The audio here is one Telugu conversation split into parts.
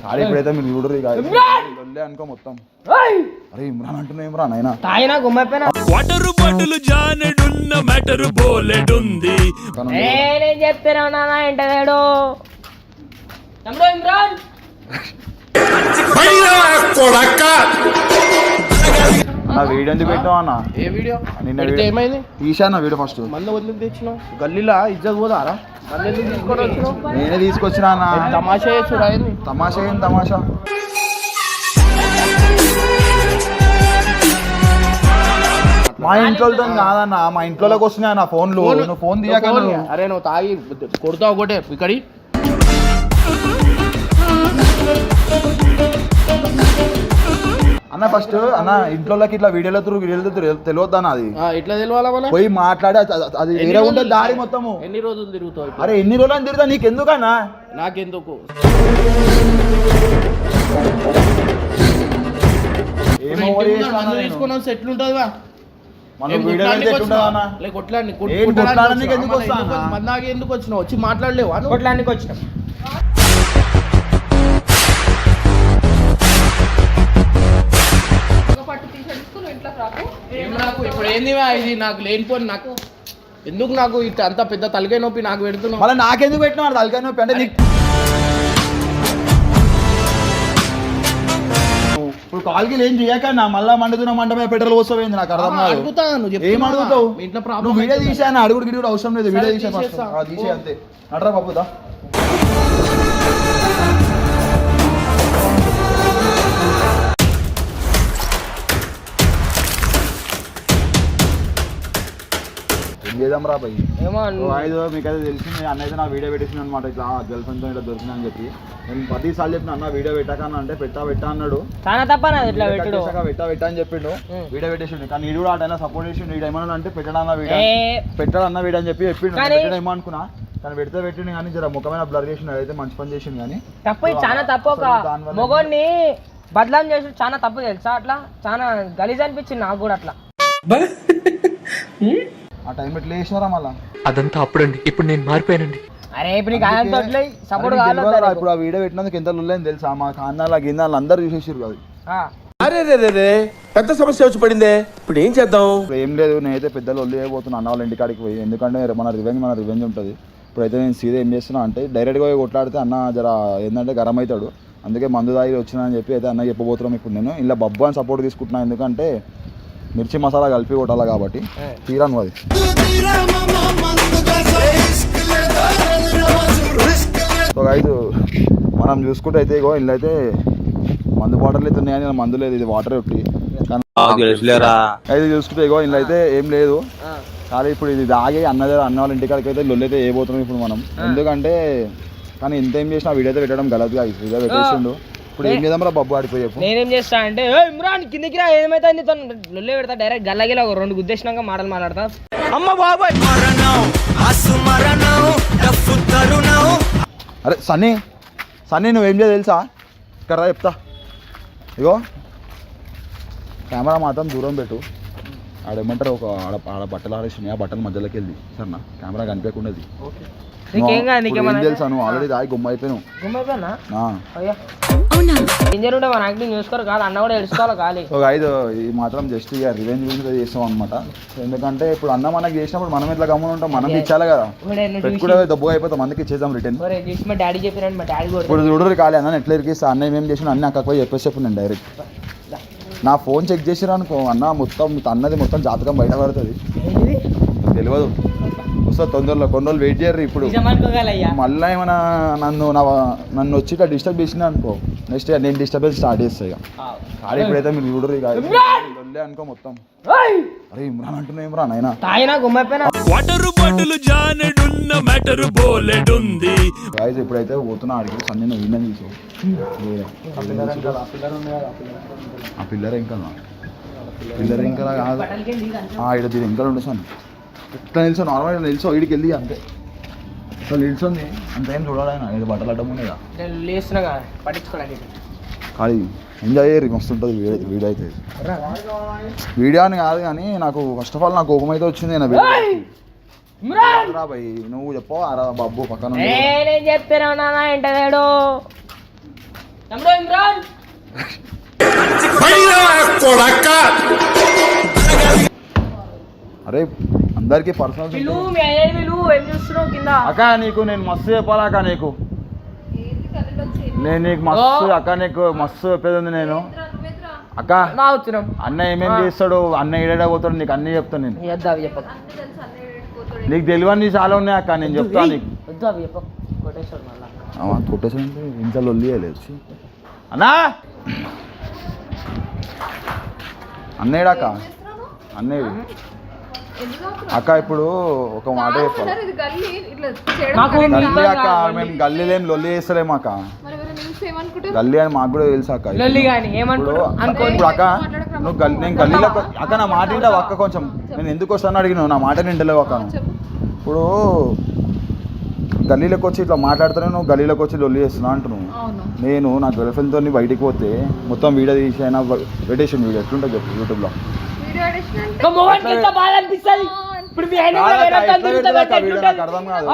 ఖాళీ ఇప్పుడైతే మీరు చూడరు అనుకో మొత్తం. అరే ఇమ్రాన్ అంటున్నా ఇమ్రాన్ అయినా తాయినా గుమ్మైపోయినా వాటర్ బాటిల్ జానెడున్న మ్యాటర్ బోలెడుంది. నేను చెప్తాను నాన్న ఏంటో తమ్ముడు ఇమ్రాన్ నా వీడియో ఎందుకు పెట్టావు అన్న? ఏ వీడియో? నిన్న ఏమైంది? తీసాను వీడియో ఫస్ట్. మందు వదిలికి తెచ్చినావు గల్లీలా ఇజ్జత్ పోదారా? మళ్ళీ ఎందుకు తీసుకొని వచ్చినావు? నేనే తీసుకొచ్చినా అన్న. తమాషా చేసురా ఏంది? తమాషా ఏం తమాషా? మా ఇంట్లోతో కాదన్న, మా ఇంట్లోకి వస్తున్నాయి నా ఫోన్లు. నువ్వు ఫోన్ తీయక. అరే నువ్వు తాగి కొడతావు ఒకటే ఇక్కడి. అన్న ఫస్ట్ అన్న ఇంట్లోకి ఇట్లా వీడియోలో తెలియద్దు అన్న. అది ఇట్లా తెలియాలా? పోయి మాట్లాడి అది వేరే ఉంటుంది దారి మొత్తము. ఎన్ని రోజులు తిరుగుతావు? అరే ఎన్ని రోజులు అని తిరుగుతా నీకెందుకన్నా? నాకెందుకు? తీసుకున్నాం సెట్లు ఉంటుందిగా. మందాకి ఎందుకు వచ్చినావు? వచ్చి మాట్లాడలేవా? కొట్లానికి వచ్చినాం. ఇప్పుడు ఏంది ఇది? నాకు లేనిపోని నాకు ఎందుకు? నాకు అంత పెద్ద తలకాయ నొప్పి నాకు పెడుతున్నావు. మళ్ళీ నాకెందుకు పెట్టినావు తలకాయ నొప్పి? అంటే నీకు ఇప్పుడు కాల్కి ఏం చేయకన్నా మళ్ళీ మండుతున్న మంట మీద పెట్రోల్ పోస్తావేంది? నాకు అర్థం కాదు. ఏం అడుగుతావు? నువ్వు వీడియో తీసాను అడుగుడు గిడి అవసరం లేదు. వీడియో తీసే అంతే. నడరా బాబుదా. ఏం చేద్దాం రా భయ్? మీకు అయితే తెలిసింది అన్న అయితే నా వీడియో పెట్టేసింది అనమాట. ఇట్లా గర్ల్ ఫ్రెండ్తో ఇట్లా దొరికింది అని చెప్పి నేను 10 సార్లు చెప్పిన అన్న వీడియో పెట్టకన్నా అంటే పెట్టా అన్నాడు. పెట్టా అని చెప్పిండు. వీడియో పెట్టేసిండు. కానీ వీడు కూడా అటైనా సపోర్ట్ చేసిండు. వీడు ఏమన్నా అంటే పెట్టాడన్న వీడియో అని చెప్పి చెప్పిండు. పెట్టడం ఏమో అనుకున్నా కానీ పెట్టిండు. కానీ జర ముఖమైన బ్లర్ చేసిండు. అయితే మంచి పని చేసిండు. కానీ తప్పు చాలా తప్పు. మొగోడిని బదలాం చేసి చాలా తప్పు తెలుసా? అట్లా చాలా గలీజ్ అనిపించింది నాకు కూడా. అట్లా ఆ టైం ఎట్లా చేసినారా మళ్ళా? అదంతా అప్పుడండి, ఇప్పుడు నేను మారిపోయానండి. అరే ఇప్పుడు సపోర్ట్ ఇప్పుడు ఆ వీడియో పెట్టినందుకు ఎంత లొల్లని తెలుసా? మా కాన్నాల గిన్నాలు అందరు చూసేసారు కాదు. అరే పెద్ద సమస్య వచ్చి పడిందే, ఇప్పుడు ఏం చేద్దాం? ఏం లేదు, నేనైతే పెద్ద లొల్లి అయిపోతున్నా అన్న వాళ్ళ ఇంటికాడికి పోయి. ఎందుకంటే మన రివెంజ్ ఉంటుంది. ఇప్పుడైతే నేను సీదా ఏం చేస్తున్నా అంటే డైరెక్ట్గా పోయి కొట్లాడితే అన్న జర ఏంటంటే గరం అవుతాడు. అందుకే మందు దాగి వచ్చినా అని చెప్పి అయితే అన్న చెప్పబోతున్నాం. ఇప్పుడు నేను ఇలా బబ్బు అని సపోర్ట్ తీసుకుంటున్నాను. ఎందుకంటే మిర్చి మసాలా కలిపి కొట్టాలి కాబట్టి. తీరాను అది. సో గైస్ మనం చూసుకుంటే అయితే ఇగో ఇల్లు అయితే మందు బాటిల్ అయితే ఉన్నాయని మందు లేదు, ఇది వాటర్ ఒకటి. అయితే చూసుకుంటే ఇగో ఇల్లు అయితే ఏం లేదు. కానీ ఇప్పుడు ఇది దాగి అన్న వాళ్ళ ఇంటికాడికి అయితే లొల్లు అయితే వేయబోతున్నాం ఇప్పుడు మనం. ఎందుకంటే కానీ ఎంత ఏం చేసినా వీడియో అయితే పెట్టడం గలత్గా వీడియో పెట్టేసిండు. ఇప్పుడు ఏం చేద్దాం రా బబ్బు ఆడిపోయి. నేనేం చేస్తా అంటే ఇమ్రాన్ కిందికి రా, ఏమైతే లొల్లే పెడతా డైరెక్ట్ గల్లగిలా ఒక 2 గుద్దేసినాక మాట్లాడతా. అమ్మ బాబాయ్ అరే సన్నీ నువ్వేం చేయాలి తెలుసా? ఇక్కడ రా చెప్తా. ఇగో కెమెరా మాత్రం దూరం పెట్టు. ఆడేమంటారు ఒక ఆడ బట్టలు ఆడేసి ఆ బట్టల మధ్యలోకి వెళ్ళి సరేనా? కెమెరా కనిపించకుండా తెలుసా? నువ్వు ఆల్రెడీ దాగి గుమ్మ అయిపోయావు. ఇది మాత్రం జస్ట్ ఇక రివెంజ్ గురించి చేస్తాం అనమాట. ఎందుకంటే ఇప్పుడు అన్న మనకి చేసినప్పుడు మనం ఎట్లా గమ్మున ఉంటాం, మనం ఇచ్చాలి కదా. పెట్టుకుంటే దబ్బుగా అయిపోతాం, అందుకే ఇచ్చేద్దాం రిటర్న్. ఇప్పుడు చూడరు కాలే అన్న ఎట్లా ఇరికిస్తా. అన్న ఏం చేసిన అన్నీ అక్క పోయి చెప్పేసి నేను డైరెక్ట్ నా ఫోన్ చెక్ చేసిరా అనుకో అన్న మొత్తం అన్నది మొత్తం జాతకం బయట పడుతుంది. తెలియదు వస్తా తొందరలో, కొన్ని రోజులు వెయిట్ చేయరు. ఇప్పుడు మళ్ళీ ఏమైనా నన్ను వచ్చి ఇట్లా డిస్టర్బ్ చేసినా అనుకో నెక్స్ట్ నేను డిస్టర్బెన్స్ స్టార్ట్ చేస్తా. ఇక కానీ ఇప్పుడైతే మీరు చూడరు అనుకో మొత్తం. అరే ఇమ్రాన్ అంటున్నా ఇమ్రాన్ అయినా ఇప్పుడైతే పోతున్నా ఆడికి సన్ని నువ్వు విన్నా చూసావు. ఆ పిల్లర్ ఇంకా కాదు ఇక్కడ దీని ఇంకా ఉండు సార్. ఇట్లా నిల్చో నార్మల్ నిల్చో వీడికి వెళ్ళి అంతే. అసలు నిల్చొని అంత ఏం చూడాలైనా ఇది బట్టలు అడ్డం ఉండేదా ఖాళీ ఎంజాయ్ చేయరు మస్తుంటుంది వీడియో అయితే. వీడియో అని కాదు కానీ నాకు ఫస్ట్ ఆఫ్ ఆల్ నాకు కోపం అయితే వచ్చింది. భయ్ నువ్వు చెప్పవా బబ్బు పక్కన తమ్ముడు ఇమ్రాన్ అరే అందరికి పర్సనల్ విలు మీ అయ్యేది విలు ఏం చూస్తున్నావు కింద అక్క నీకు నేను మస్తు చెప్పాలా అక్క నీకు నేను నీకు మస్తు అక్క నీకు మస్తు చెప్పేది ఉంది నేను అక్క నా వచ్చినాం అన్న ఏమేం చేస్తాడు అన్న ఏడా పోతాడు నీకు అన్నీ చెప్తాను నేను వద్దు అవి చెప్పకు నీకు తెలియని చాలా ఉన్నాయి అక్క నేను చెప్తాను నీకు వద్దు అవి చెప్పకు కొట్టేస్తాడు మళ్ళా కొట్టేసాను ఇంత లొల్లియలేదు అన్నా అన్నయ్యడాక అన్నయ్య అక్క ఇప్పుడు ఒక మాట చెప్పాలి గల్లీ అక్క మేము గల్లీలేం లొల్లి చేస్తలేము అక్క గల్లీ అని మాకు కూడా తెలుసు అక్క లొల్లి గాని ఏమంటారు ఇప్పుడు అక్క నువ్వు నేను గల్లీలో అక్క నా మాట వింటావు అక్క కొంచెం నేను ఎందుకు వస్తాను అడిగినావు నా మాట నిండలేవు అక్క ఇప్పుడు గల్లీలోకి వచ్చి ఇట్లా మాట్లాడుతానే నువ్వు గల్లీలోకి వచ్చి లొల్లి చేస్తున్నావు అంటున్నావు నేను నా గర్ల్ ఫ్రెండ్తో బయటికి పోతే మొత్తం వీడియో తీసి అయినా పెట్టేసాను వీడియో ఎట్లుంటుంది చెప్పు యూట్యూబ్లో మొగన్ కింద బాధ అనిపిస్తుంది ఇప్పుడు మీ ఆయన కూడా వేరే తను తిరుగుతా వీడియో నాకు అర్థం కాదు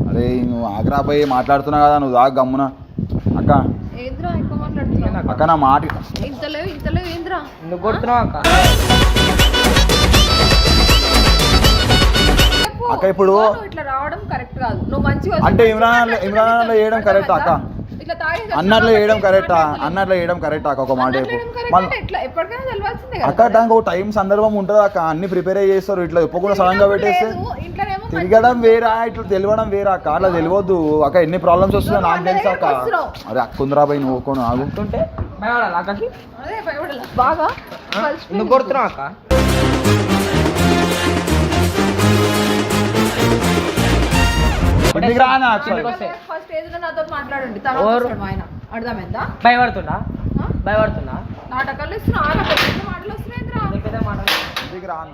అరే నువ్వు ఆగ్రాపోయి మాట్లాడుతున్నావు కదా నువ్వు దాకా గమ్మున అక్క అక్క నా మాట నువ్వు కొడుతున్నావు అక్క అక్క ఇప్పుడు ఇట్లా రావడం కరెక్ట్ కాదు. నువ్వు మంచిగా అంటే ఇమ్రాన్లో వేయడం కరెక్ట్ అక్క ఇట్లా తాగేసి అన్నట్లో వేయడం కరెక్టా అన్నట్లో వేయడం కరెక్ట్ అక్క ఒక మాట చెప్పు ఎట్లా ఎప్పటికైనా తెలవాల్సిందే కదా. అక్క దానికి ఒక టైం సందర్భం ఉంటుంది అక్క అన్ని ప్రిపేర్ చేస్తారు ఇట్లా చెప్పకుండా సడన్ గా పెట్టేస్తే ఇంట్లోనేమో తిరగడం వేరా ఇట్లా తెలియడం వేరా అక్క అట్లా తెలియవద్దు అక్క ఎన్ని ప్రాబ్లమ్స్ వస్తున్నాయో నాకు తెలుసు అక్క అరే అక్కుందిరా పోయి నువ్వు ఒక్కను ఆగుతుంటే భయపడాలి అక్కకి అదే భయపడాలి బాగా నువ్వు కొడుతున్నావు అక్క ఇంటికి రానా actually? ఫస్ట్ ఏదైనా నాతో మాట్లాడండి తర్వాత ఆయన అర్థమైందా. భయపడుతుందా భయపడుతుందా నాటకాలు ఇస్తున్నా మాటలు వస్తున్నాయిరా. ఇంటికి రాను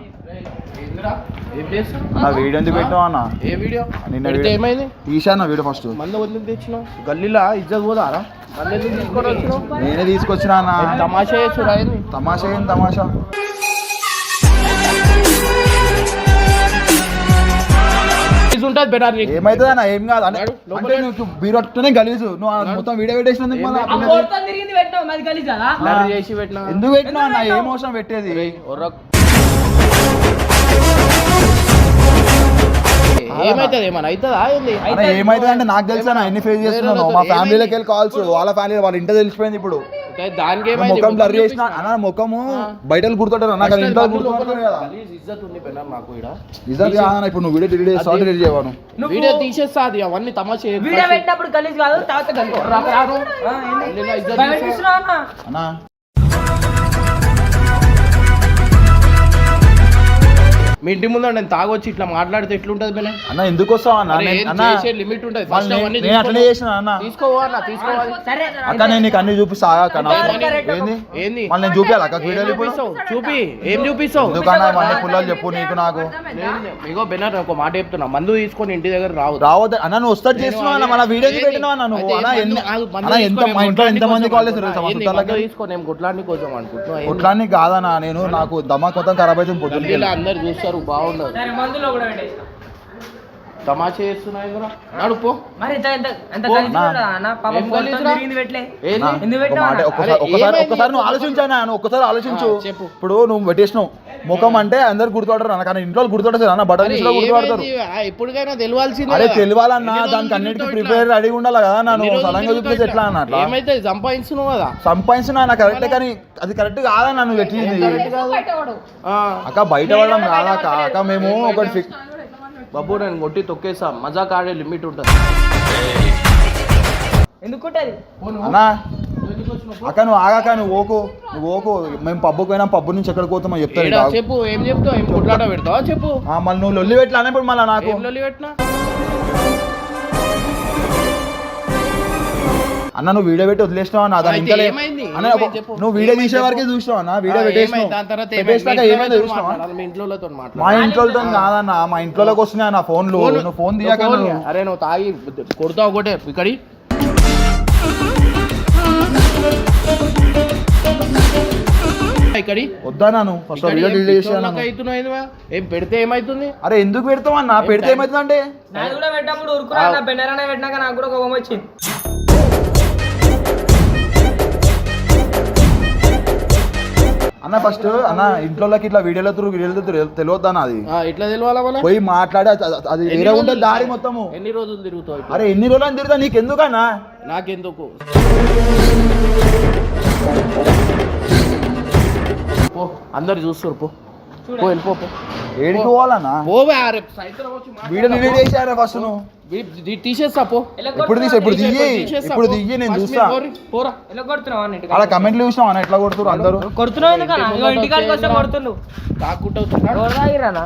ఏం చేస్తావు నా వీడియో ఎందుకు పెట్టావు అన్న ఏ వీడియో నిన్న పెడితే ఏమైంది తీసాను వీడియో ఫస్ట్ మందు వదిలి తెచ్చినావు గల్లీలా ఇజ్జత్ పోదారా మళ్ళీ ఎందుకు తీసుకొని వచ్చినావు నేనే తీసుకొచ్చినా అన్న తమాషా చేసురా ఏంది తమాషా ఏం తమాషా ఉంటుంది బెటర్ నీకు ఏమైతుంది అన్న ఏం కాదు అంటే నువ్వు బీరు పట్టుకునే గలీజు నువ్వు ఆ మొత్తం వీడియో పెట్టేసినందుకు మళ్ళీ తిరిగింది పెట్టావు మాది కలిసి కదా బ్లర్ చేసి పెట్టినా ఎందుకు పెట్టినా అన్న ఏ మోసం పెట్టేది ఏమైతుంది ఏమన్నా అవుతుందా ఏంది అన్న ఏమైతుంది అంటే నాకు తెలుసా నా ఎన్ని ఫేస్ చేస్తున్నాను మా ఫ్యామిలీలోకి వెళ్ళి కాల్స్ వాళ్ళ ఫ్యామిలీ వాళ్ళ ఇంట్లో తెలిసిపోయింది ఇప్పుడు దానికి ముఖం బ్లర్ చేసిన అన్న ముఖము బయట గుర్తుంటారు అన్న కానీ ఇంట్లో గుర్తుంటారు కదా ఇజ్జత్ ఉంది పెన్నా మాకు ఇక్కడ నిజం కాదన్న ఇప్పుడు నువ్వు వీడియో డిలీట్ చేస్తావు డిలీట్ చేయవాను వీడియో తీసేస్తా అది అవన్నీ తమాషా వీడియో పెట్టినప్పుడు కలిసి కాదు తర్వాత భయపెట్టిస్తున్నావు అన్న అన్న మీ ఇంటి ముందు నేను తాగొచ్చి ఇట్లా మాట్లాడితే ఎట్లుంటది బెనే అన్న ఎందుకు వస్తావు అన్న లిమిట్ ఉంటుంది ఫస్ట్ అవన్నీ నేను అట్లనే చేసిన అన్న తీసుకోవాలన్నా తీసుకోవాలి సరే అక్క నేను నీకు అన్ని చూపిస్తా అక్క నాకు ఏంది ఏంది మళ్ళీ నేను చూపించాలి అక్క వీడియోలు ఇప్పుడు చూపి ఏం చూపిస్తావు ఎందుకన్నా మళ్ళీ పుల్లలు చెప్పు నీకు నాకు ఇగో బెనర్ ఒక మాట చెప్తున్నా మందు తీసుకొని ఇంటి దగ్గర రావు రావద్దు అన్న నువ్వు వస్తాడు చేస్తున్నావు అన్న మన వీడియో పెట్టినావు అన్న నువ్వు అన్న ఎన్ని అన్న ఎంత మా ఇంట్లో ఎంతమంది కాల్ చేస్తారు తీసుకొని ఏం గుట్లాన్ని కోసం అనుకుంటున్నా కొట్లాన్ని కాదన్నా నేను నాకు దమా మొత్తం ఖరాబ్ అయితే పొద్దున్న అందరు చూస్తారు బాగుండదు సరే మందులో కూడా పెట్టేసిన తమాషా చేస్తున్నాయి కూడా నడుపో మరి ఎంత కలిసి అన్న పాపం మొత్తం తిరిగింది పెట్టలే ఏంది ఎందుకు పెట్టావు ఒక్కసారి నువ్వు ఆలోచించానా నువ్వు ఒక్కసారి ఆలోచించు చెప్పు. ఇప్పుడు నువ్వు పెట్టేసినావు ముఖం అంటే అందరు గుర్తుపడరు అన్న కానీ ఇంట్లో గుర్తుపడతారు అన్న బట్టలు ఇంట్లో గుర్తుపడతారు ఎప్పటికైనా తెలియాల్సిందే అరే కదా. తెలియాలన్నా ఎన్ని దానికి రోజులు అన్నిటికీ తిరుగుతావు ప్రిపేర్ రెడీ ఉండాలి కదా ఎన్ని నన్ను రోజులు సడన్ గా చూపిస్తే తిరుగుతావు ఎట్లా అన్న అట్లా ఏమైతే సంపాదించున్నావు కదా సంపాదించిన నా కరెక్ట్ కానీ అది కరెక్ట్ కాదన్నా నువ్వు పెట్టింది బయటవాడు అక్క బయట పడడం కాదక్క అక్క మేము ఒకటి ఫిక్స్ బాబు నేను కొట్టి తొక్కేసా మజాక్ ఆడే లిమిట్ ఉంటుంది ఎందుకుంటది అన్నా అక్క నువ్వు ఆగాక నువ్వు ఓకు మేము పబ్బుకు పోయినా పబ్బు నుంచి ఎక్కడికి పోతామో చెప్తాను ఏడా చెప్పు ఏం చెప్తావు ఏం కొట్లాట పెడతావా చెప్పు మళ్ళీ నువ్వు లొల్లి పెట్టలే అన్నప్పుడు మళ్ళీ నాకు ఏం లొల్లి పెట్టినా అన్న నువ్వు వీడియో పెట్టి వదిలేసినావు అన్న దాని అయితే ఇంకా ఏమైంది? అన్న ఏమైంది చెప్పు. నువ్వు వీడియో తీసే ఏమైంది వరకే చెప్పు. చూసినావు అన్న వీడియో ఏమైంది? పెట్టేసినావు దాని తర్వాత పెట్టేసినాక ఏమైందో చూసినావా మీ ఇంట్లోతో మా ఇంట్లోతో కాదన్న మా ఇంట్లోకి వస్తున్నాయి అన్న ఫోన్లు నువ్వు ఫోన్ తీయక నువ్వు. అరే నువ్వు తాగి కొడతావు ఒకటే ఇక్కడి ఇక్కడి వద్దా నాను ఫస్ట్ వీడియో డిలీట్ చేసాను అవుతున్నాయి ఏం పెడితే ఏమైతుంది అరే ఎందుకు పెడతావు అన్న పెడితే ఏమవుతుంది అంటే నాది కూడా పెట్టినప్పుడు ఉరుకురా నా బెన్నరానే పెట్టినాక నాకు కూడా కోపం వచ్చింది. అన్న ఫస్ట్ అన్న ఇంట్లోకి ఇట్లా వీడియోలో తెలియద్దా అన్న అది ఇట్లా తెలియాలా మన పోయి మాట్లాడి అది వేరే ఉంటుంది దారి మొత్తము. ఎన్ని రోజులు తిరుగుతావు అరే ఎన్ని రోజులు అని తిరుగుతా నీకు ఎందుకన్నా నాకెందుకు పో అందరు చూస్తారు పో పో వెళ్ళిపో పో ఏడికి పోవాలన్నా పోవే రేపు సాయంత్రం వచ్చి వీడియో డిలీట్ చేసారా ఫస్ట్ నువ్వు తీసేస్తా పో ఇప్పుడు ఇప్పుడు దిగి నేను చూస్తా పోరా ఎలా కొడుతున్నావు అన్నింటికి అలా కమెంట్లు చూసినావు అన్న ఎట్లా కొడుతున్నారు అందరూ కొడుతున్నావు ఎందుకన్నా ఇగో ఇంటికాడికి వస్తే కొడుతుండు కాకుంటా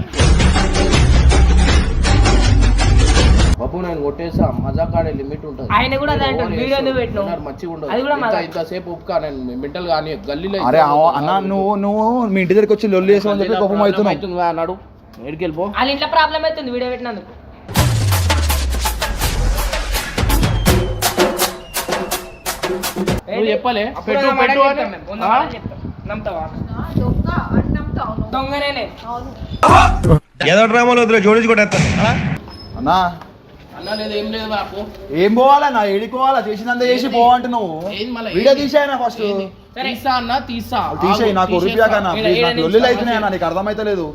బాబు నేను కొట్టేసా మజాక్ ఆడే లిమిట్ ఉంటుంది. ఆయన కూడా అదే అంటాడు వీడియో ఎందుకు పెట్టినావు మంచిగా అది కూడా ఉండదు ఇంతసేపు ఉప్పుకా నేను మెంటల్ కానీ గల్లీలో అరే అన్న నువ్వు మీ ఇంటి దగ్గరికి వచ్చి లొల్లి చేసావు అని చెప్పి కోపం అవుతున్నావు అన్నాడు ఎడికి వెళ్ళిపో వాళ్ళ ఇంట్లో ప్రాబ్లం అవుతుంది వీడియో పెట్టినందుకు. నువ్వు చెప్పలే పెట్టు పెట్టు అని నమ్ముతావా దొంగ అని నమ్ముతావు నువ్వు. దొంగనేనే అవును. ఏదో డ్రామాలో వదిలే జోడించుకుంటా అన్నా అన్నా లేదు ఏం లేదు బాపు ఏం పోవాలన్నా ఏడికోవాలా చేసినంత చేసి పోవంటే నువ్వు ఏంది మళ్ళీ వీడియో తీసాయన ఫస్ట్ తీసా అన్న తీసా తీసేయి నాకు ఆగు, రూపాయ కన్నా తీసేస్తా. నాకు లొల్లిలు అవుతున్నాయన్నా నీకు అర్థమైతలేదు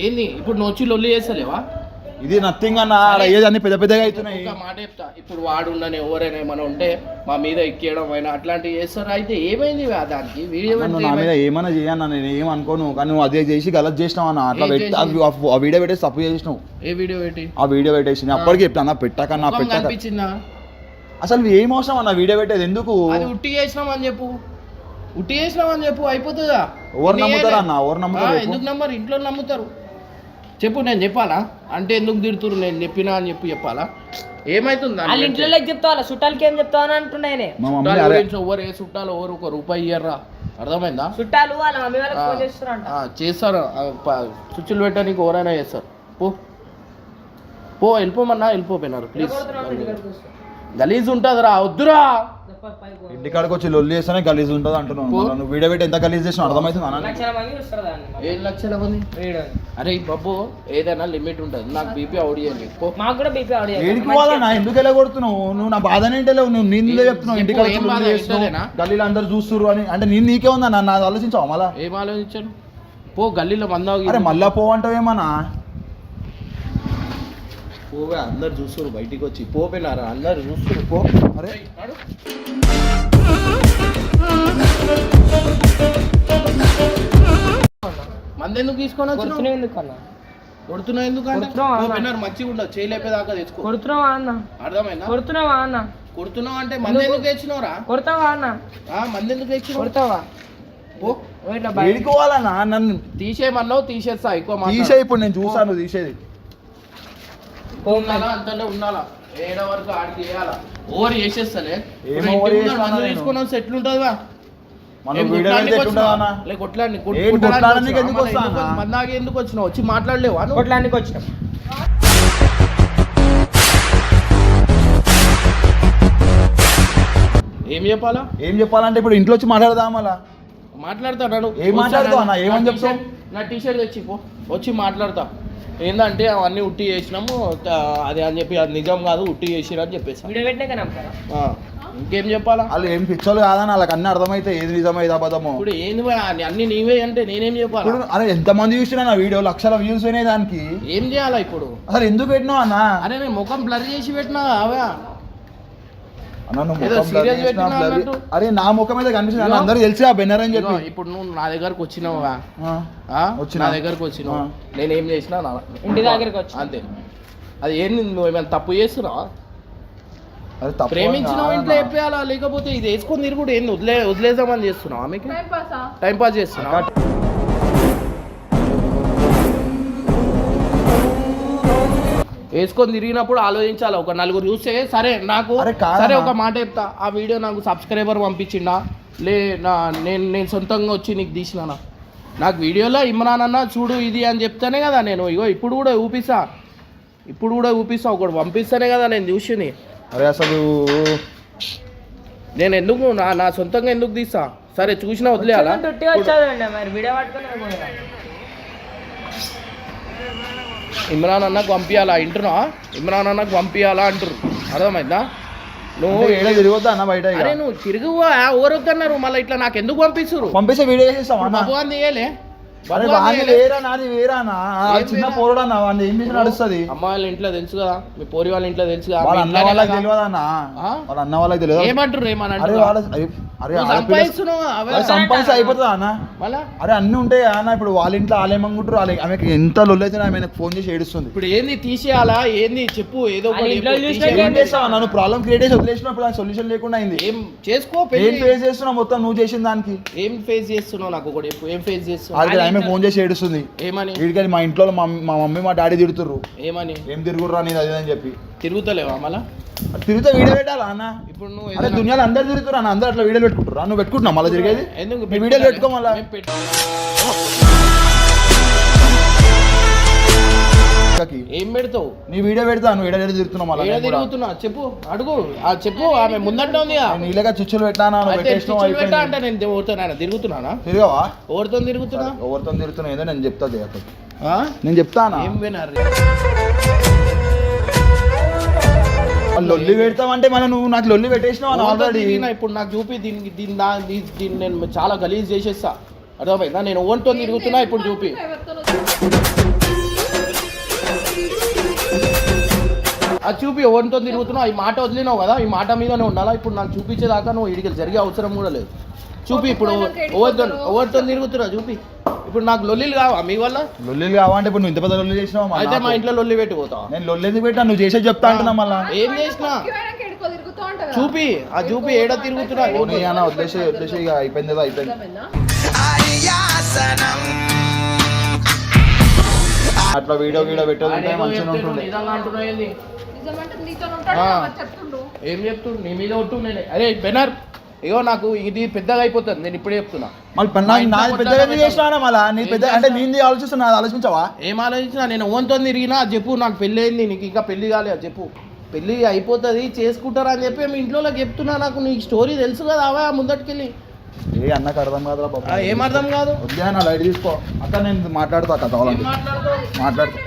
ఏంది ఇప్పుడు నువ్వు వచ్చి లొల్లి చేస్తలేవా ఇది నథింగ్ అన్న ఏజ్ అన్ని పెద్ద పెద్దగా అవుతున్నాయి ఒక మాట చెప్తా ఇప్పుడు వాడు ఉండని ఎవరైనా ఏమైనా ఉంటే మా మీద ఎక్కేయడం అయినా అట్లాంటివి చేస్తారు అయితే ఏమైంది దానికి వీడియో నువ్వు నా మీద ఏమైనా చేయన్నా నేను ఏం అనుకోను కానీ నువ్వు అదే చేసి గలత్ చేసినావు అన్న అట్లా ఆ వీడియో పెట్టేసి తప్పు చేసినావు ఏ వీడియో పెట్టి ఆ వీడియో పెట్టేసి నేను అప్పటికి చెప్తాను పెట్టకన్నా పెట్టక అనిపించిందా అసలు ఏం అవసరం అన్న వీడియో పెట్టేది ఎందుకు అది ఉట్టి చేసినామని చెప్పు ఉట్టి చేసినామని చెప్పు అయిపోతుందా ఎవరు నమ్ముతారు అన్న ఎవరు నమ్ముతారు ఎందుకు నమ్మరు ఇంట్లో నమ్ముతారు చెప్పు నేను చెప్పాలా అంటే ఎందుకు తిడుతురు నేను చెప్పినా అని చెప్పాలా ఏమైతుంది వాళ్ళ ఇంట్లో చెప్తావా చుట్టాలకి ఏం చెప్తావా అని అంటున్నాయనే. మా మమ్మీ అరే ఎవరు ఏ చుట్టాలు ఎవరు ఒక రూపాయి ఇయ్యర్రా అర్థమైందా చుట్టాలు వాళ్ళ మమ్మీ వాళ్ళకి ఫోన్ చేస్తారంట. చేస్తారు స్విచ్లు పెట్టడానికి ఎవరైనా చేస్తారు పో పో వెళ్ళిపోమన్నా వెళ్ళిపోయినారు ప్లీజ్ గలీజ్ ఉంటుందిరా వద్దురా ఇంటికాడికి వచ్చి లొల్లి చేస్తేనే గలీజ్ ఉంటుంది అంటున్నాను మళ్ళీ నువ్వు వీడియో పెట్టి ఎంత గలీజ్ చేసినా అర్థమవుతుంది అన్న లక్షల మంది చూస్తారు దాన్ని. 7 లక్షల మంది వీడియో అరే ఈ బాబు ఏదైనా లిమిట్ ఉంటుంది నాకు బీపీ అవుట్ చేయండి పో మాకు కూడా బీపీ ఆడియో ఏడికి పోవాలన్నా ఎందుకు ఎలా కొడుతున్నావు నువ్వు నా బాధనే లేవు నువ్వు నిందే చెప్తున్నావు చెప్పు, ఇంటికాడ ఏం బాధ? ఇంట్లోనేనా? గల్లీలో అందరు చూస్తున్నారు అని అంటే నేను నీకే ఉందా నన్ను అది ఆలోచించావు మళ్ళా ఏం ఆలోచించాను పో గల్లీలో మందాగి అరే మళ్ళా పోవంటావేమన్నా పోవే అందరు చూస్తారు బయటికి వచ్చి పోపోయినారా అందరు చూస్తారు పో అరే మంది ఎందుకు తీసుకొని వచ్చినావు కొడుతున్నావు ఎందుకన్నా కొడుతున్నావు ఎందుకంటే కొడుతున్నావా అన్న? పోపోయినారు మంచిగా ఉండదు చేయలేపేదాకా తెచ్చుకో కొడుతున్నావా అన్న అర్థమైందా కొడుతున్నావా అన్న కొడుతున్నావు అంటే మంది ఎందుకు తెచ్చినావురా కొడతావా అన్న మంది ఎందుకు తెచ్చినావు కొడతావా పో ఇట్లా బయట ఏడికి పోవాలన్నా నన్ను తీసేయమన్నావు తీసేస్తా ఎక్కువ తీసే ఇప్పుడు నేను చూసాను తీసేది ఉండాలా అంతలో ఉండాలా ఏడ వరకు ఆడికి వేయాలా ఓవర్ చేసేస్తలే ఏం over చేసినా నేను? తీసుకున్నాం సెట్లు ఉంటుందిగా మనం వీడియో పెడితే ఎట్లుంటుందా అన్న? ఏం కొట్లాడడానికి ఎందుకు వస్తా అన్న? మందాకి ఎందుకు వచ్చినావు వచ్చి మాట్లాడలేవా నువ్వు? కొట్లానికి వచ్చినాం. ఏం చెప్పాలా ఏం చెప్పాలంటే ఇప్పుడు ఇంట్లో వచ్చి మాట్లాడదాం మళ్ళా మాట్లాడతాడు ఏం మాట్లాడతావు అన్న? ఏమని చెప్తావు? నా టీషర్ట్ తెచ్చి పో వచ్చి మాట్లాడతా ఏంటంటే అవన్నీ ఉట్టి చేసినాము అది అని చెప్పి అది నిజం కాదు ఉట్టి చేసిరు అని చెప్పేసి వీడియో పెట్టినాక నమ్ముతారా? ఇంకేం చెప్పాలా వాళ్ళు ఏం పిచ్చోళ్ళు కాదని వాళ్ళకి అన్ని అర్థమైతే ఏది నిజమైతే అబద్ధమో ఇప్పుడు ఏంది భయ్, అన్ని నీవే అంటే నేనేం చెప్పాలా ఇప్పుడు అరే ఎంతమంది చూసినా నా వీడియో లక్షల వ్యూస్ అయినాయి దానికి ఏం చేయాలా ఇప్పుడు అసలు ఎందుకు పెట్టినావు అన్న అరే నేను ముఖం బ్లర్ చేసి పెట్టినా అవే అన్న నువ్వు ఏదో ముఖం blur serious చేసినా పెట్టినా blur- అన్నట్టు. అరే నా ముఖం మీద కనిపిస్తుంది అన్న అందరూ తెలిసి ఆ బెన్నర్ అని చెప్పి ఇప్పుడు నువ్వు నా దగ్గరకు వచ్చినావా వచ్చినా. నా దగ్గరకు వచ్చినావు నేనేం చేసినా ఇంటి దగ్గరికి వచ్చి అంతే అది ఏంది నువ్వు ఏమైనా తప్పు చేస్తున్నావా అది తప్పు అని ప్రేమించినావు కాదన్న. ఇంట్లో చెప్పేయాలా లేకపోతే ఇది వేసుకొని తిరుగుడు ఏంది వదిలేద్దామని చేస్తున్నావా మీకు టైం పాసా? టైం పాస్ చేస్తున్నావా వేసుకొని తిరిగినప్పుడు ఆలోచించాలి ఒక నలుగురు చూస్తే సరే నాకు అరే కాదన్నా. సరే ఒక మాట చెప్తా ఆ వీడియో నాకు సబ్స్క్రైబర్ పంపించిండా లే నేను సొంతంగా వచ్చి నీకు తీసినానా నాకు వీడియోలో ఇమ్రాన్ అన్న చూడు ఇది అని చెప్తానే కదా నేను ఇగో ఇప్పుడు కూడా ఊపిస్తా ఒకటి పంపిస్తానే కదా నేను చూసిని అరే అసలు నేను ఎందుకు నా సొంతంగా ఎందుకు తీస్తా సరే చూసినా వదిలేయాలా టుట్టి వచ్చాదండి మరి వీడియో పట్టుకొని పోయినా. ఇమ్రాన్ అన్నకు పంపించాలా ఇంటున్నా, ఇమ్రాన్ అన్నకు పంపించాలా అంటారు, అర్థమైందా? నువ్వు ఏడా తిరగొద్దా అన్న బయట ఇక? అరే నువ్వు తిరుగువా ఎవరొద్దన్నారు మళ్ళీ ఇట్లా నాకు ఎందుకు పంపిస్తురు? పంపిస్తే వీడియో చేసేస్తావా అన్న? భగవాన్ తీయలే అరే వాడిని వేరా నాది వేరా అన్న, చిన్న పోరుడు అన్న, వాడిని ఏం చేసి నడుస్తుంది? అమ్మాయిల ఇంట్లో తెలుసు కదా, మీ పోరి వాళ్ళ ఇంట్లో తెలుసు కదా, వాళ్ళ మీ అన్న ఇంట్లోనే వాళ్ళకి కదా. తెలియదు అన్న, ఆ? వాళ్ళ అన్న వాళ్ళకి తెలియదు. ఏమంటారు ఏమని అరే అంటారు? వాళ్ళ అరే నువ్వు సంపాదిస్తున్నావు, అవే సంపాదించి అయిపోతుందా అన్న? మళ్ళా అరే అన్ని ఉంటాయి అన్న. ఇప్పుడు వాళ్ళ ఇంట్లో వాళ్ళేమంటారు, ఆమెకి ఎంత లొల్లైతే ఆమె ఫోన్ చేసి ఏడుస్తుంది. ఇప్పుడు ఏంది తీసేయాలా ఏంది చెప్పు, ఏదో ఒకటి అది ఇంట్లో చెప్పు, చూసినా తీసేయాలి. ఏం చేస్తావు నన్ను ప్రాబ్లం క్రియేట్ చేసి వదిలేసినప్పుడు దాని సొల్యూషన్ లేకుండా అయింది. ఏం చేసుకో ఏం పెళ్లి. ఫేస్ చేస్తున్నావు మొత్తం నువ్వు చేసిన దానికి? ఏం ఫేస్ చేస్తున్నావు నాకు ఒకటి చెప్పు, ఏం ఫేస్ ఆడికి చేస్తున్నావు? ఆమె ఫోన్ చేసి ఏడుస్తుంది. ఏమని వీడికి మా ఇంట్లో మా మమ్మీ మా డాడీ తిడుతుర్రు, ఏమని ఏం తిరుగుర్రా నీది అది అని చెప్పి. తిరుగుతలేవా మళ్ళా? తిరిగితే వీడియో పెట్టాలా అన్న? ఇప్పుడు నువ్వు అరే దునియాలో అందరు తిరుగుతురా అన్న, అందరు అట్లా వీడియోలు పెట్టుకుంటారా? నువ్వు పెట్టుకుంటున్నావు మళ్ళీ తిరిగేది? ఎందుకు నీ వీడియోలు పెట్టుకో మళ్ళా. మేము ఏం పెడతావు? నీ వీడియో పెడతా, నువ్వు వీడియో తిరుగుతున్నావు మళ్ళీ. ఏడ తిరుగుతున్నా చెప్పు, అడుగు చెప్పు, ఆమె ముందంట ఉంది నీళ్ళగా చిచ్చులు పెట్టానా, నువ్వు పెట్టేసినావు, పెట్టా అయిపోయింది. అంటే నేను ఎవరితోనైనా తిరుగుతున్నానా? తిరగవా? ఎవరితో తిరుగుతున్నా? ఎవరితో తిరుగుతున్నావు ఏదో నేను చెప్తా అక్కడ, ఆ? నేను చెప్తానా? ఏం వినారు? లొల్లి పెడతావంటే మళ్ళీ నువ్వు నాకు లొల్లి పెట్టేసినావు ఆల్రెడీ. ఇప్పుడు నాకు చూపి దీన్ని నేను చాలా గలీజ్ చేసేస్తా, అర్థమైందా? నేను ఓన్తో తిరుగుతున్నా, ఇప్పుడు చూపి. అది చూపి ఓన్తో తిరుగుతున్నా, ఈ మాట వదిలినావు కదా, ఈ మాట మీదనే ఉండాలా. ఇప్పుడు నాకు చూపించేదాకా నువ్వు ఇడికి జరిగే అవసరం కూడా లేదు. చూపి ఇప్పుడు ఓవర్తో తిరుగుతున్నా, చూపి. ఇప్పుడు నాకు లొల్లిలు కావా మీ వల్ల? లొల్లిలు కావాలంటే ఇప్పుడు నువ్వు ఇంత పెద్ద లొల్లి చేసినావు. అయితే మా ఇంట్లో లొల్లి పెట్టిపోతావా? నేను లొల్లి ఎందుకు పెట్టా, నువ్వు చేసే చెప్తా అంటున్నా మళ్ళా. ఏం చేసినా చూపి, ఆ చూపి ఏడ తిరుగుతున్నా. వదిలేసి ఇక అయిపోయింది కదా, అయిపోయింది. అట్లా వీడియో పెట్టేది మంచిగా ఉంటుండే. నిజంగా అంటున్నావు ఏంది? నిజమంటే నీతో ఉంటాడు ఆ. మరి చెప్తుండు. ఏం చెప్తుండు? నీ మీద ఒట్టు నేను. అరే బెనర్, ఇగో నాకు ఇది పెద్దగా అయిపోతుంది, నేను ఇప్పుడే చెప్తున్నా. మళ్ళీ నాది పెద్దగా ఎందుకు చేసినా మళ్ళా? నీ పెద్ద అంటే నేను ఆలోచిస్తున్నా, నాది ఆలోచించావా? ఏం ఆలోచించినా? నేను ఓన్తో తిరిగినా అది చెప్పు. నాకు పెళ్ళి అయింది, నీకు ఇంకా పెళ్లి కాలే, అది చెప్పు. పెళ్ళి అయిపోతుంది చేసుకుంటారా అని చెప్పి మీ ఇంట్లో చెప్తున్నా. నాకు నీ స్టోరీ తెలుసు కదా, అవా ముందటికెళ్ళి. ఏ అన్నకు అర్థం కాదురా బాబు. ఏం అర్థం కాదు? వద్దా నా లైట్ తీసుకో అక్క, నేను మాట్లాడుతా అక్క, కావాలంటే మాట్లాడుతా.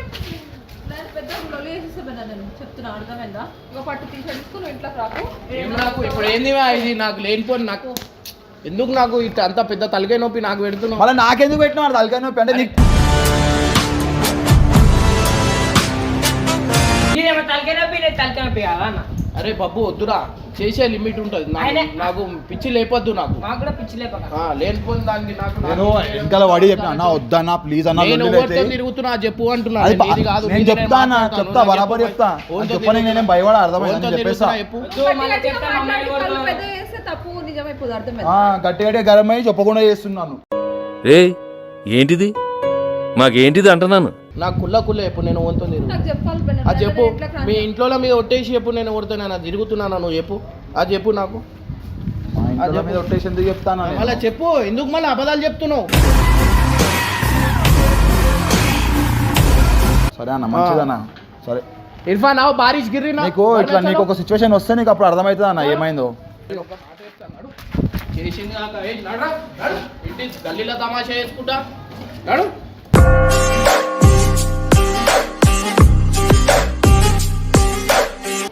నేను పెద్ద లొల్లి చేసేసాను, నేను చెప్తున్నా అర్థమైందా? ఇక పట్టు తీసేసుకుని నువ్వు ఇంట్లోకి రాకు. ఏం నాకు ఇప్పుడు ఏంది ఇది? నాకు లేనిపోని నాకు ఎందుకు, నాకు ఇట్లా అంత పెద్ద తలకాయ నొప్పి నాకు పెడుతున్నావు. మళ్ళీ నాకెందుకు పెట్టినా తలకాయ నొప్పి అంటే నీకు? ఇదేమో తలకాయ నొప్పి, నేను తలకాయ నొప్పి కాదా అన్న? అరే బాబు వద్దురా, చేసే లిమిట్ ఉంటుంది. నాకు పిచ్చి లేపొద్దు, నాకు మాకు కూడా పిచ్చి లేపక. లేనిపోయిన దానికి నాకు నేను వెనకాల వడి చెప్పిన అన్న వద్దన్నా ప్లీజ్ అన్న, నేను లొల్లి ఎవరితో అయితే. తిరుగుతున్నా చెప్పు అంటున్నా. అది నేను ఇది కాదు, నేను నీది చెప్తా అన్న, మాట్లాడతాను. చెప్తా నేను బరాబర్ చెప్తా. ఓన్తో చెప్పని నేనేం భయపడ అర్థమైందని ఓన్తో చెప్పేస్తా. తిరుగుతున్నా చెప్పు. వద్దు, మళ్ళీ గట్టిగా చెప్తా, మమ్మల్ని మాట్లాడి కళ్ళు కొడతావు. పెద్ద చేస్తే తప్పు నిజమైపోదు, అర్థమైందా? గట్టి గట్టి గరం అయ్యి చెప్పకుండా చేస్తున్నాను. రే ఏంటిది మాకేంటిది అంటున్నాను. నాకు కుల్ల చెప్పు, నేను ఓన్తో తిరుగు. నాకు చెప్పాలి పని. అది చెప్పు. ఇంట్లోకి మీ రా. ఇంట్లో మీద ఒట్టేసి చెప్పు, నేను కొడుతున్నా తిరుగుతున్నాను, నువ్వు చెప్పు. అది చెప్పు నాకు. మా ఇంట్లో మీద ఒట్టేసి ఎందుకు చెప్తాను నేను? మళ్ళీ చెప్పు, ఎందుకు మళ్ళీ అబద్ధాలు చెప్తున్నావు? సరే అన్న, మంచిదన్న. సరే ఇర్ఫాన్ ఆవు బారిష్ గిర్రి నీకు ఇట్లా నీకు ఒక సిచ్యువేషన్ వస్తే నీకు అప్పుడు అర్థమవుతుంది అన్న ఏమైందో. చేసింది కాక నడు నడు ఇంటి గల్లీలో తమాషా చేసుకుంటా నడు.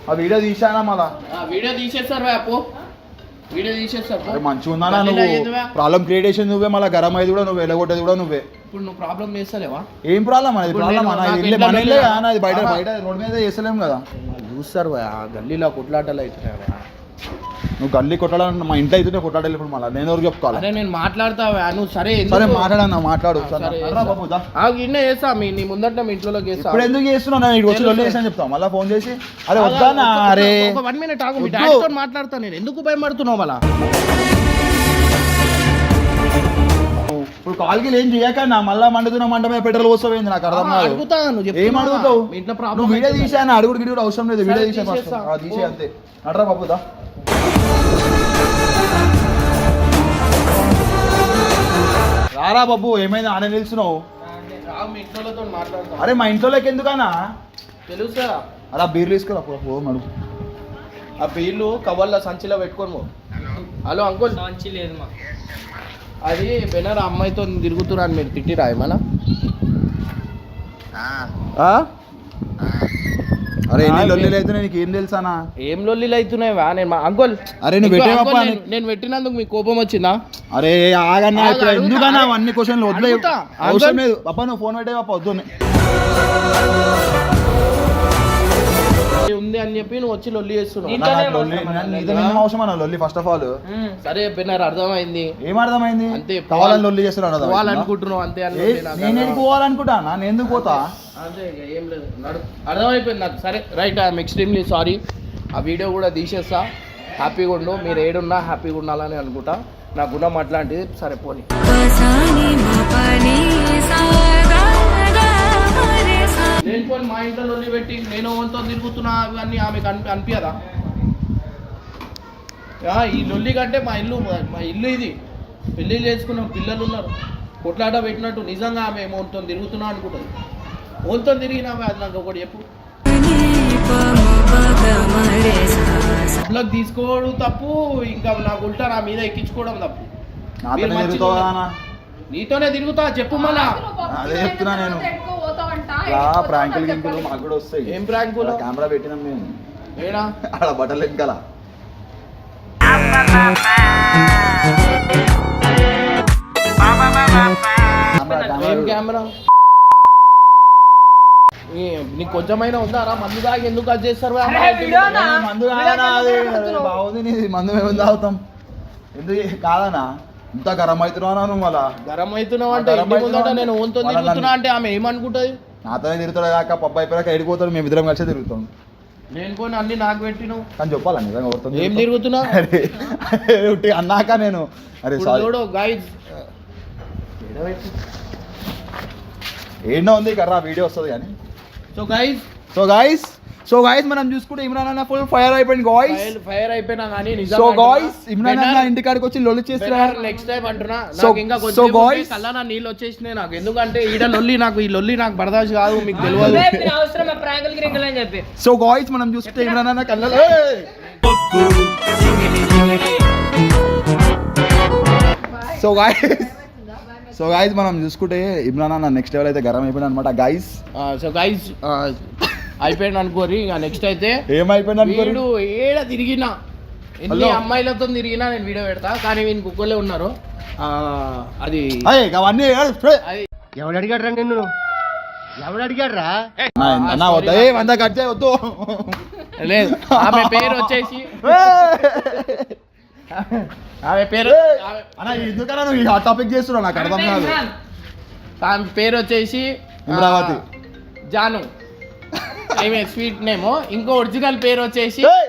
ఆ వీడియో తీసానా మళ్ళా? వీడియో తీసేస్తారు అప్పు, వీడియో తీసేస్తారు. అరే మంచిగా ఉందా నువ్వు? ప్రాబ్లం క్రియేట్ చేసింది నువ్వే, మళ్ళీ గరం అయ్యేది కూడా నువ్వే, వెళ్ళగొట్టేది కూడా నువ్వే. ఇప్పుడు నువ్వు ప్రాబ్లం చేస్తలేవా? ఏం ప్రాబ్లం అనేది? ఇప్పుడు ప్రాబ్లం నేను అన్న నాకు ఇల్లే ఇంట్లో మన ఇల్లే లొల్లి అన్న, అది బయట ఆహా. బయట రోడ్ మీద చేస్తలేం కదా. చూస్తారు ఆ గల్లీలో కొట్లాటలు అవుతున్నాయి. నువ్వు గల్లీ కొట్టాలని మా ఇంట్లో అయితే కొట్టాడాలి ఇప్పుడు మళ్ళీ నేను ఎవరికి చెప్పుకోవాలి? అరే నేను మాట్లాడతావా నువ్వు? సరే సరే మాట్లాడన్నా, మాట్లాడు. సరే, రా బాబు దా. ఇన్నే చేస్తా, నీ ముందట మీ ఇంట్లో చేస్తా. ఇప్పుడు ఎందుకు చేస్తున్నావు? నేను ఇటు వచ్చి లొల్లి చేసాను చెప్తావు మళ్ళీ ఫోన్ చేసి. అరే వద్దానా? అరే ఒక 1 minute ఆగు, మీ వద్దు. డాడీతో మాట్లాడతా. నేను ఎందుకు భయపడుతున్నావు మళ్ళా? ఇప్పుడు కాల్కి ఏం చేయక నా మళ్ళా మండుతున్న మంట మీద పెట్రోల్ పోస్తావేంది? నాకు అర్థం కాదు. అడుగుతా, నువ్వు ఏం చెప్తున్నావా? అడుగుతావు? మీ ఇంట్లో ప్రాబ్లం నువ్వు వీడియో తీసాను, అడుగుడు గిడుగుడు అవసరం లేదు. వీడియో సరే, తీసే తీసేస్తా. తీసే అంతే. నడరా బాబు దా. రారా బాబు, ఏమైంది ఆడ నిలుస్తున్నావు? మీ ఇంట్లోతో మాట్లాడతా. అరే మా ఇంట్లోకి ఎందుకన్నా? తెలుసా? అలా బీర్లు తీసుకురా పో నడు. ఆ బీర్లు కవర్ల సంచిలో పెట్టుకొని పో. హలో అంకుల్, మంచి లేదు మా అది బెనర్ అమ్మాయితో తిరుగుతురా అని మీరు తిట్టిరా ఏమన్నా? అరే ఎన్ని లొల్లీలు అయితే నీకు ఏం తెలుసానా? ఏం లొల్లీలు అవుతున్నాయివా? నేను అంకుల్, అరే నువ్వు ఇంకో పెట్టేవప్ప అంకుల్, నేను పెట్టినందుకు మీకు కోపం వచ్చిందా? అరే ఆగన్నా ఇప్పుడు అడుగుతా. ఎందుకన్నా అవన్నీ క్వశ్చన్లు వదిలే అడుగుతా. అవసరం లేదు అప్ప నువ్వు ఫోన్ పెట్టేవప్ప వద్దు ఉంది అని చెప్పి నువ్వు వచ్చి లొల్లి చేస్తున్నావు. నీతో ఏం అవసరం అన్న లొల్లి ఫస్ట్ ఆఫ్ ఆల్ సరే బెనర్ అర్థమైంది, ఏం అర్థమైంది అంతే. కావాలని లొల్లి చేస్తున్నాడు పోవాలనుకుంటున్నావు అంతే అని లొల్లి నాకు నేను ఎందుకు పోవాలనుకుంటా నేను ఎందుకు పోతా అంతే, ఇక ఏం లేదు. అర్థమైపోయింది నాకు. సరే రైట్, ఐఎమ్ ఎక్స్ట్రీమ్లీ సారీ. ఆ వీడియో కూడా తీసేస్తా. హ్యాపీగా ఉండు, మీరు ఏడున్నా హ్యాపీగా ఉండాలని అనుకుంటా. నా గుణం అట్లాంటిది. సరే పోనీ. నేను పోనీ మా ఇంట్లో లొల్లి పెట్టి నేను వంతో తిరుగుతున్నా ఇవన్నీ ఆమెకు అనిపించదా? ఈ లొల్లి కంటే మా ఇల్లు ఇది. పెళ్ళి చేసుకున్నాం, పిల్లలు ఉన్నారు. కొట్లాట పెట్టినట్టు నిజంగా ఆమె వంతో తిరుగుతున్నా అనుకుంటుంది. వంతో తిరిగినా అది నాకు ఒకటి చెప్పు. డబ్బులకు తీసుకోవడం తప్పు, ఇంకా నాకు ఉల్టా నా మీద ఎక్కించుకోవడం తప్పు. మీరు మంచిగా ఉన్నారు. నీతోనే తిరుగుతా చెప్పు మళ్ళా. అదే చెప్తున్నా నేను. పోతావంట ప్రాంకులు గింకులు మాకు కూడా వస్తాయి. ఏం ప్రాంకులు? కెమెరా పెట్టినాం మేము ఏడా ఆడ బట్టలు వెనకాల. ఏం కెమెరా? నీకు కొంచెమైనా ఉందారా? మందు దాగి ఎందుకు అది చేస్తారు? మందు కాదనా అది? బాగుంది నీది మందు మేము తాగుతాం ఎందుకు కాదనా? ఇంత గరం అవుతున్నావు నువ్వు మళ్ళా గరం అవుతున్నావు అంటే నేను ఓన్తో తిరుగుతున్నా అంటే ఆమె ఏమనుకుంటుంది? నాతోనే తిరుగుతాడు కాక పప్పు అయిపోయాక ఎడిపోతాడు మేము ఇద్దరం కలిసి తిరుగుతాం. నేను పోనీ అన్ని నాకు పెట్టినావు కానీ చెప్పాలా నిజంగా ఎవరితో ఏం తిరుగుతున్నా? అరే అన్నాక నేను అరే సారీ చూడు గైడ్స్, ఏంటో ఉంది కర్రా వీడియో వస్తుంది కానీ. సో గైస్ మనం చూసుకుంటే ఇమ్రాన్ అన్న ఫుల్ ఫైర్ అయిపోయింది గాయ్స్. ఫైర్ అయిపోయినా కానీ సో గాయ్స్ ఇమ్రాన్ అన్న ఇంటికాడికి వచ్చి లొల్లి చేస్తున్నారు. నెక్స్ట్ టైం అంటున్నా, So- నాకు ఇంకా so కొంచెం guys- కళ్ళ నీళ్ళు వచ్చేసినాయి నాకు. ఎందుకంటే ఈ లొల్లి నాకు బర్దాష్ కాదు, మీకు తెలియదు. అవసరం ప్రాంకులకి రింకులు అని చెప్పి సో గాయ్స్ మనం చూసుకుంటే ఇమ్రాన్ అన్న కళ్ళలో సో గాయ్స్ మనం చూసుకుంటే ఇమ్రాన్ అన్న నెక్స్ట్ లెవెల్ అయితే గరం అయిపోయింది అనమాట గాయ్స్. సో గైస్ అయిపోయింది అనుకోరి. ఇక నెక్స్ట్ అయితే ఏమైపోయింది అనుకోరు? వీడు ఏడ తిరిగినా, ఎన్ని అమ్మాయిలతో తిరిగినా నేను వీడియో పెడతా. కానీ వీని కుక్కలే ఉన్నారు. అది అవన్నీ అది ఎవడు అడిగాడు నిన్ను? ఎవడు అడిగాడు రా? అన్న వద్దా వంద కట్ చేయ వద్దు. లేదు, ఆమె పేరు వచ్చేసి అన్న ఎందుకన్నా నువ్వు ఈ టాపిక్ చేస్తున్నావు నాకు అర్థం కాదు. ఆమె పేరు వచ్చేసి అమరావతి జాను, ఆమె స్వీట్ నేమ్. ఇంకో ఒరిజినల్ పేరు వచ్చేసి ఏయ్!